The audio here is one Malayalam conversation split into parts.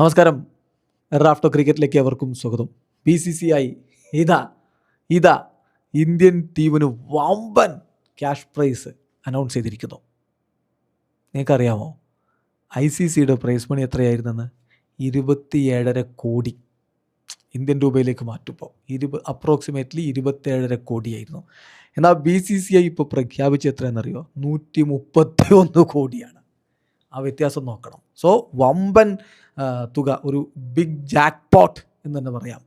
നമസ്കാരം. റാഫ്റ്റോ ക്രിക്കറ്റിലേക്ക് അവർക്കും സ്വാഗതം. BCCI ഇതാ ഇന്ത്യൻ ടീമിന് വമ്പൻ ക്യാഷ് പ്രൈസ് അനൗൺസ് ചെയ്തിരിക്കുന്നു. നിങ്ങൾക്കറിയാമോ ICCയുടെ പ്രൈസ് മണി എത്രയായിരുന്നെന്ന്? 27.5 കോടി ഇന്ത്യൻ രൂപയിലേക്ക് മാറ്റുമ്പോൾ അപ്രോക്സിമേറ്റ്ലി 27.5 കോടിയായിരുന്നു. എന്നാൽ BCCI ഇപ്പോൾ പ്രഖ്യാപിച്ച എത്രയെന്നറിയോ? 131 കോടിയാണ്. ആ വ്യത്യാസം നോക്കണം. സോ വമ്പൻ തുക, ഒരു ബിഗ് ജാക്ക് പോട്ട് എന്ന് തന്നെ പറയാം.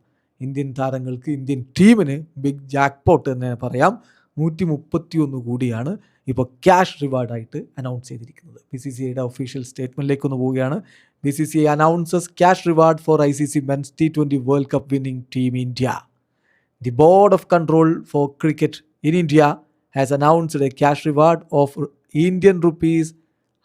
ഇന്ത്യൻ താരങ്ങൾക്ക്, ഇന്ത്യൻ ടീമിന് ബിഗ് ജാക്ക് പോട്ട് എന്ന് തന്നെ പറയാം. 131 കോടിയാണ് ഇപ്പോൾ ക്യാഷ് റിവാർഡായിട്ട് അനൗൺസ് ചെയ്തിരിക്കുന്നത്. BCCIയുടെ ഒഫീഷ്യൽ സ്റ്റേറ്റ്മെൻറ്റിലേക്ക് ഒന്ന് പോവുകയാണ്. BCCI announces cash reward for ICC Men's T20 World Cup winning team India. The Board of Control for Cricket in India has announced a cash reward of Indian rupees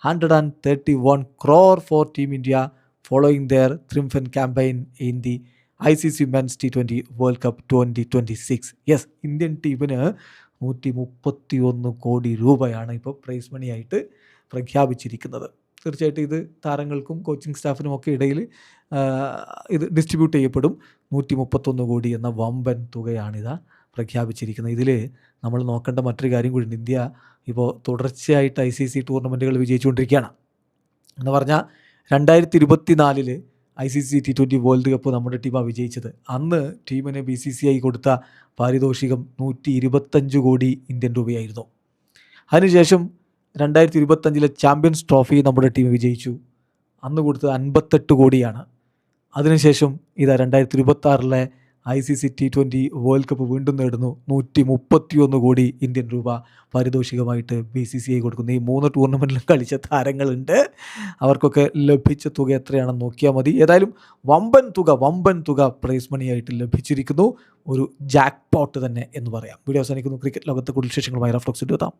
131 crore for Team India following their triumphant campaign in the ICC Men's T20 World Cup 2026. Yes, Indian ടീമിന് 131 കോടി രൂപയാണ് ഇപ്പോൾ പ്രൈസ് മണിയായിട്ട് പ്രഖ്യാപിച്ചിരിക്കുന്നത്. തീർച്ചയായിട്ടും ഇത് താരങ്ങൾക്കും കോച്ചിങ് സ്റ്റാഫിനും ഒക്കെ ഇടയിൽ ഇത് ഡിസ്ട്രിബ്യൂട്ട് ചെയ്യപ്പെടും. 131 കോടി എന്ന വമ്പൻ തുകയാണിത് പ്രഖ്യാപിച്ചിരിക്കുന്നത്. ഇതിൽ നമ്മൾ നോക്കേണ്ട മറ്റൊരു കാര്യം കൂടി. ഇന്ത്യ ഇപ്പോൾ തുടർച്ചയായിട്ട് ICC ടൂർണമെൻറ്റുകൾ വിജയിച്ചുകൊണ്ടിരിക്കുകയാണ്. എന്ന് പറഞ്ഞാൽ 2024 ICC T20 വേൾഡ് കപ്പ് നമ്മുടെ ടീമാണ് വിജയിച്ചത്. അന്ന് ടീമിന് BCCI കൊടുത്ത പാരിതോഷികം 125 കോടി ഇന്ത്യൻ രൂപയായിരുന്നു. അതിനുശേഷം 2025 ചാമ്പ്യൻസ് ട്രോഫി നമ്മുടെ ടീം വിജയിച്ചു. അന്ന് കൊടുത്തത് 58 കോടിയാണ്. അതിനുശേഷം ഇതാ 2026 ICC T20 വേൾഡ് കപ്പ് വീണ്ടും നേടുന്നു. 131 കോടി ഇന്ത്യൻ രൂപ പാരിതോഷികമായിട്ട് BCCI കൊടുക്കുന്നു. ഈ 3 ടൂർണമെൻറ്റിലും കളിച്ച താരങ്ങളുണ്ട്. അവർക്കൊക്കെ ലഭിച്ച തുക എത്രയാണെന്ന് നോക്കിയാൽ മതി. ഏതായാലും വമ്പൻ തുക പ്രൈസ് മണിയായിട്ട് ലഭിച്ചിരിക്കുന്നു. ഒരു ജാക്ക് പോട്ട് തന്നെ എന്ന് പറയാം. വീഡിയോ അവസാനിക്കുന്നു. ക്രിക്കറ്റ് ലോകത്തെ കൂടുതൽ വിശേഷങ്ങളുമായി റാഫ്റ്റോക്സ് എത്താം.